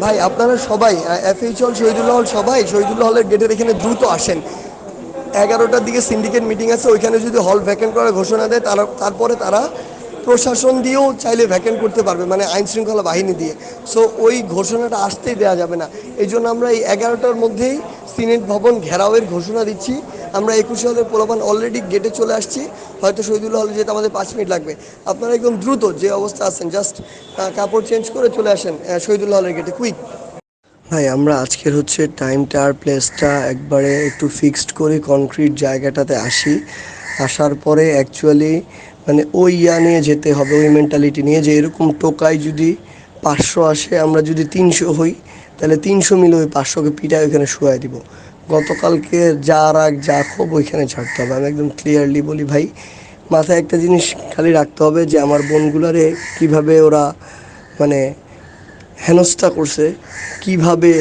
ভাই আপনারা সবাই এফএইচ হল, শহীদুল্লাহ হল, সবাই শহীদুল্লাহ হলের গেটের এখানে দ্রুত আসেন। 11টার দিকে সিন্ডিকেট মিটিং আছে, ওইখানে যদি হল ভ্যাকেন্ট করার ঘোষণা দেয় তারপরে তারা প্রশাসন দিয়েও চাইলে ভ্যাকেন্ট করতে পারবে, মানে আইন শৃঙ্খলা বাহিনী দিয়ে। সো ওই ঘোষণাটা আসতেই দেওয়া যাবে না। এই জন্য আমরা এই 11টার মধ্যেই সিনেট ভবন ঘেরাওয়ের ঘোষণা দিচ্ছি। আমরা 21 হলের পোলাপান অলরেডি গেটে চলে আসছি, হয়তো শহীদুল্লাহ হলে যেতে আমাদের 5 মিনিট লাগবে। আপনারা একদম দ্রুত যে অবস্থা আছেন জাস্ট কাপড় চেঞ্জ করে চলে আসেন শহীদুল্লাহ হলের গেটে, কুইক। ভাই আমরা আজকের হচ্ছে টাইমটা আর প্লেসটা একবারে একটু ফিক্সড করে কনক্রিট জায়গাটাতে আসি। আসার পরে অ্যাকচুয়ালি মানে ওই নিয়ে যেতে হবে, ওই মেন্টালিটি নিয়ে যে এরকম টোকাই যদি 500 আসে, আমরা যদি 300 হই, তাহলে 300 মিলে ওই 500কে পিটায় ওইখানে শুয়াই দিব। গতকালকে যা রাগ যা ক্ষোভ ওইখানে ছাড়তে হবে। আমি একদম ক্লিয়ারলি বলি ভাই, মাথায় একটা জিনিস খালি রাখতে হবে যে আমার বোনগুলারে কিভাবে ওরা মানে হেনস্থা করছে, কিভাবে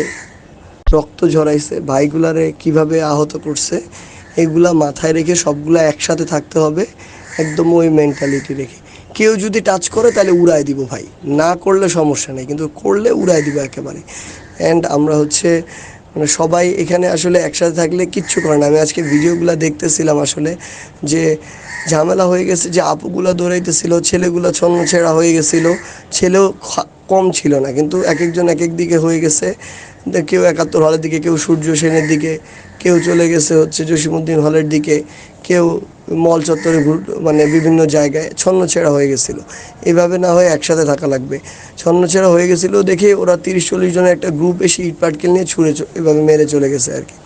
রক্ত ঝরাইছে, ভাইগুলারে কিভাবে আহত করছে, এগুলা মাথায় রেখে সবগুলা একসাথে থাকতে হবে, একদম ওই মেন্টালিটি রেখে। কেউ যদি টাচ করে তাহলে উড়ায় দিব ভাই, না করলে সমস্যা নেই, কিন্তু করলে উড়ায় দিব একেবারে। অ্যান্ড আমরা হচ্ছে মানে সবাই এখানে আসলে একসাথে থাকলে কিচ্ছু করে না। আমি আজকে ভিডিওগুলো দেখতেছিলাম আসলে যে ঝামেলা হয়ে গেছে, যে আপুগুলা দৌড়াইতেছিল, ছেলেগুলা ছন্ন ছেঁড়া হয়ে গেছিলো, ছেলেও কম ছিল না, কিন্তু এক একজন এক এক দিকে হয়ে গেছে। কেউ 71 হলের দিকে, কেউ সূর্য সেনের দিকে, কেউ চলে গেছে হচ্ছে জসিমউদ্দিন হলের দিকে, কেউ মল চত্বরে মানে বিভিন্ন জায়গায় ছন্নছেড়া হয়ে গেছিলো। এইভাবে না হয়ে একসাথে থাকা লাগবে। ছন্নছেড়া হয়ে গেছিলো দেখে ওরা 30-40 জনের একটা গ্রুপ এসে ইট পাটকেল নিয়ে ছুঁড়ে এভাবে মেরে চলে গেছে আর কি।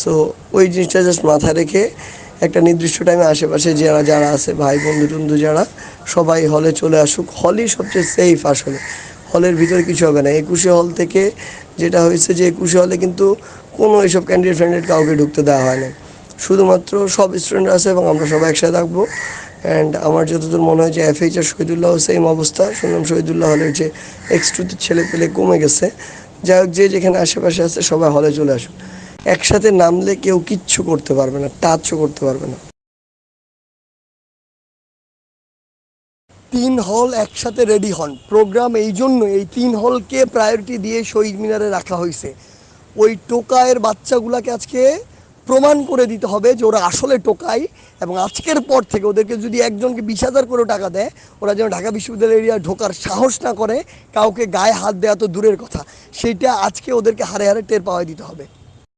সো ওই জিনিসটা জাস্ট মাথায় রেখে একটা নির্দিষ্ট টাইমে আশেপাশে যারা যারা আছে ভাই বন্ধু টন্ধু যারা, সবাই হলে চলে আসুক। হলই সবচেয়ে সেফ আসলে, হলের ভিতরে কিছু হবে না। 21 হল থেকে যেটা হয়েছে যে 21 হলে কিন্তু কোনো এইসব ক্যান্ডিডেট ফ্যান্ডিডেট কাউকে ঢুকতে দেওয়া হয় না, শুধুমাত্র সব স্টুডেন্ট আছে এবং আমরা সবাই একসাথে থাকবো। অ্যান্ড আমার যতদূর মনে হয় যে এফএইচ আর শহীদুল্লাহ সেম অবস্থা। শুনলাম শহীদুল্লাহ হলের যে এক্স2 ছেলে পেলে কমে গেছে। যাই হোক, যে যেখানে আশেপাশে আছে সবাই হলে চলে আসুক। একসাথে নামলে কেউ কিচ্ছু করতে পারবে না, টাচও করতে পারবে না। 3 হল একসাথে রেডি হন। প্রোগ্রাম এই জন্য এই 3 হলকে প্রায়োরিটি দিয়ে শহীদ মিনারে রাখা হয়েছে। ওই টোকায়ের বাচ্চাগুলোকে আজকে প্রমাণ করে দিতে হবে যে ওরা আসলে টোকাই, এবং আজকের পর থেকে ওদেরকে যদি একজনকে 20,000 করে টাকা দেয়, ওরা যেন ঢাকা বিশ্ববিদ্যালয় এরিয়ায় ঢোকার সাহস না করে, কাউকে গায়ে হাত দেওয়া তো দূরের কথা, সেটা আজকে ওদেরকে হারে হারে টের পাওয়াই দিতে হবে।